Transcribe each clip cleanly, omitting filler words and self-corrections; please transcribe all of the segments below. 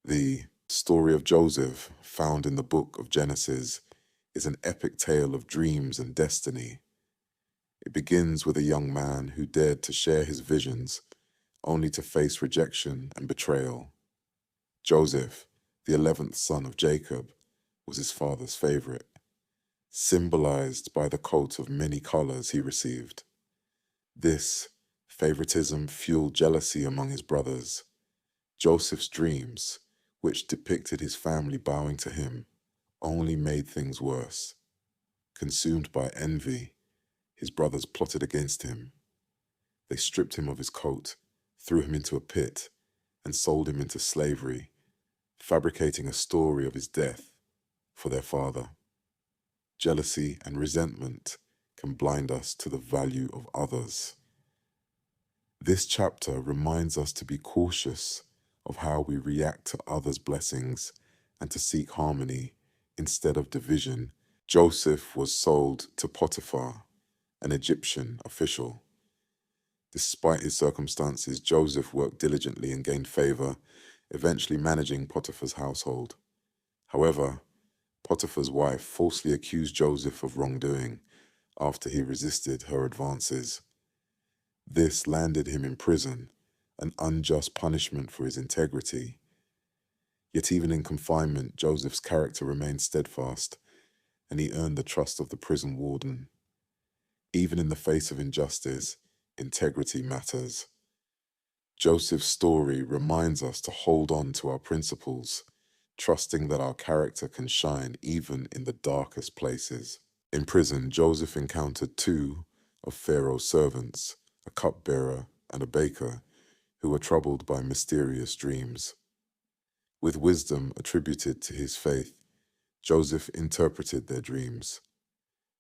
The story of Joseph, found in the book of Genesis, is an epic tale of dreams and destiny. It begins with a young man who dared to share his visions, only to face rejection and betrayal. Joseph, the 11th son of Jacob, was his father's favorite, symbolized by the coat of many colors he received. This favoritism fueled jealousy among his brothers. Joseph's dreams, which depicted his family bowing to him, only made things worse. Consumed by envy, his brothers plotted against him. They stripped him of his coat, threw him into a pit, and sold him into slavery, fabricating a story of his death for their father. Jealousy and resentment can blind us to the value of others. This chapter reminds us to be cautious of how we react to others' blessings and to seek harmony instead of division. Joseph was sold to Potiphar, an Egyptian official. Despite his circumstances, Joseph worked diligently and gained favor, eventually managing Potiphar's household. However, Potiphar's wife falsely accused Joseph of wrongdoing after he resisted her advances. This landed him in prison, an unjust punishment for his integrity. Yet even in confinement, Joseph's character remained steadfast, and he earned the trust of the prison warden. Even in the face of injustice, integrity matters. Joseph's story reminds us to hold on to our principles, trusting that our character can shine even in the darkest places. In prison, Joseph encountered two of Pharaoh's servants, a cupbearer and a baker, who were troubled by mysterious dreams. With wisdom attributed to his faith, Joseph interpreted their dreams.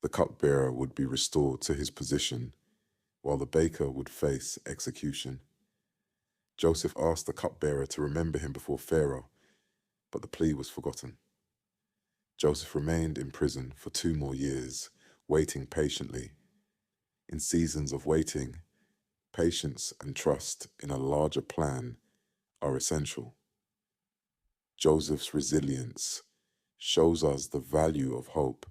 The cupbearer would be restored to his position, while the baker would face execution. Joseph asked the cupbearer to remember him before Pharaoh, but the plea was forgotten. Joseph remained in prison for 2 more years, waiting patiently. In seasons of waiting, patience and trust in a larger plan are essential. Joseph's resilience shows us the value of hope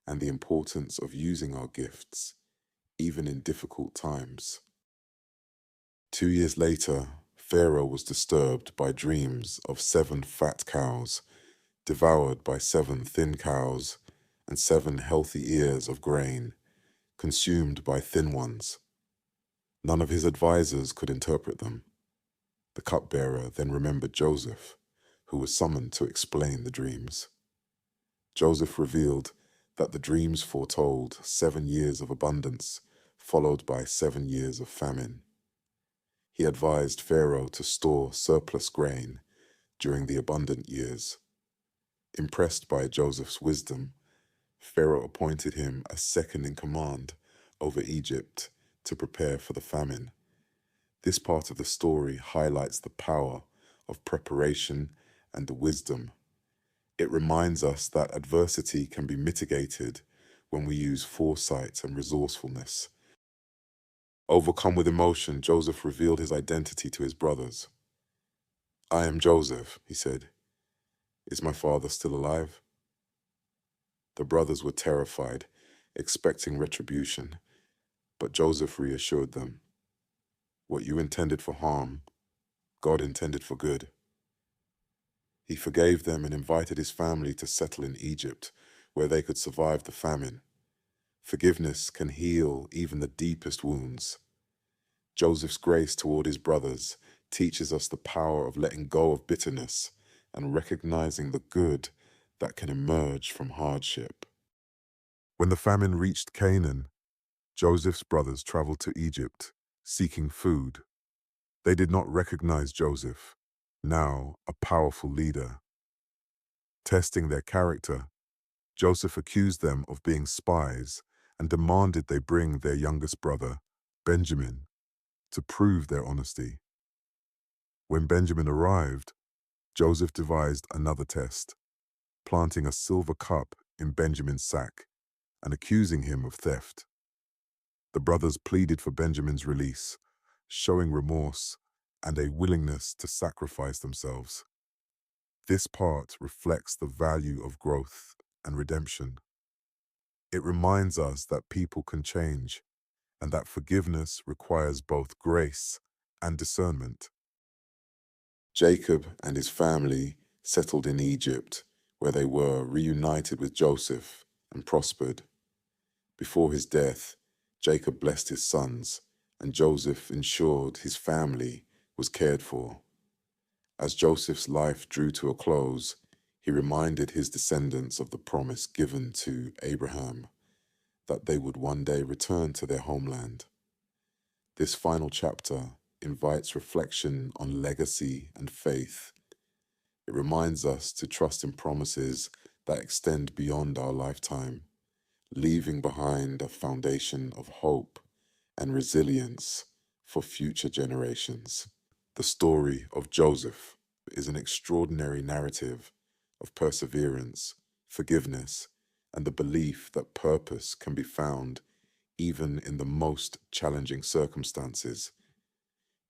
and the importance of using our gifts, even in difficult times. 2 years later, Pharaoh was disturbed by dreams of 7 fat cows, devoured by 7 thin cows, and 7 healthy ears of grain, consumed by thin ones. None of his advisors could interpret them. The cupbearer then remembered Joseph, who was summoned to explain the dreams. Joseph revealed that the dreams foretold 7 years of abundance, followed by 7 years of famine. He advised Pharaoh to store surplus grain during the abundant years. Impressed by Joseph's wisdom, Pharaoh appointed him as second in command over Egypt to prepare for the famine. This part of the story highlights the power of preparation and the wisdom. It reminds us that adversity can be mitigated when we use foresight and resourcefulness. Overcome with emotion, Joseph revealed his identity to his brothers. "I am Joseph," he said. "Is my father still alive?" The brothers were terrified, expecting retribution, but Joseph reassured them. "What you intended for harm, God intended for good." He forgave them and invited his family to settle in Egypt, where they could survive the famine. Forgiveness can heal even the deepest wounds. Joseph's grace toward his brothers teaches us the power of letting go of bitterness and recognizing the good that can emerge from hardship. When the famine reached Canaan, Joseph's brothers traveled to Egypt, seeking food. They did not recognize Joseph, now a powerful leader. Testing their character, Joseph accused them of being spies and demanded they bring their youngest brother, Benjamin, to prove their honesty. When Benjamin arrived, Joseph devised another test, planting a silver cup in Benjamin's sack and accusing him of theft. The brothers pleaded for Benjamin's release, showing remorse and a willingness to sacrifice themselves. This part reflects the value of growth and redemption. It reminds us that people can change and that forgiveness requires both grace and discernment. Jacob and his family settled in Egypt, where they were reunited with Joseph and prospered. Before his death, Jacob blessed his sons, and Joseph ensured his family was cared for. As Joseph's life drew to a close, he reminded his descendants of the promise given to Abraham that they would one day return to their homeland. This final chapter invites reflection on legacy and faith. It reminds us to trust in promises that extend beyond our lifetime, leaving behind a foundation of hope and resilience for future generations. The story of Joseph is an extraordinary narrative of perseverance, forgiveness, and the belief that purpose can be found even in the most challenging circumstances.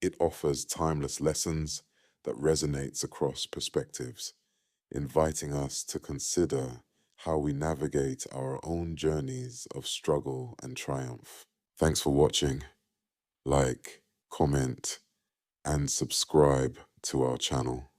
It offers timeless lessons that resonates across perspectives, inviting us to consider how we navigate our own journeys of struggle and triumph. Thanks for watching. Like, comment, and subscribe to our channel.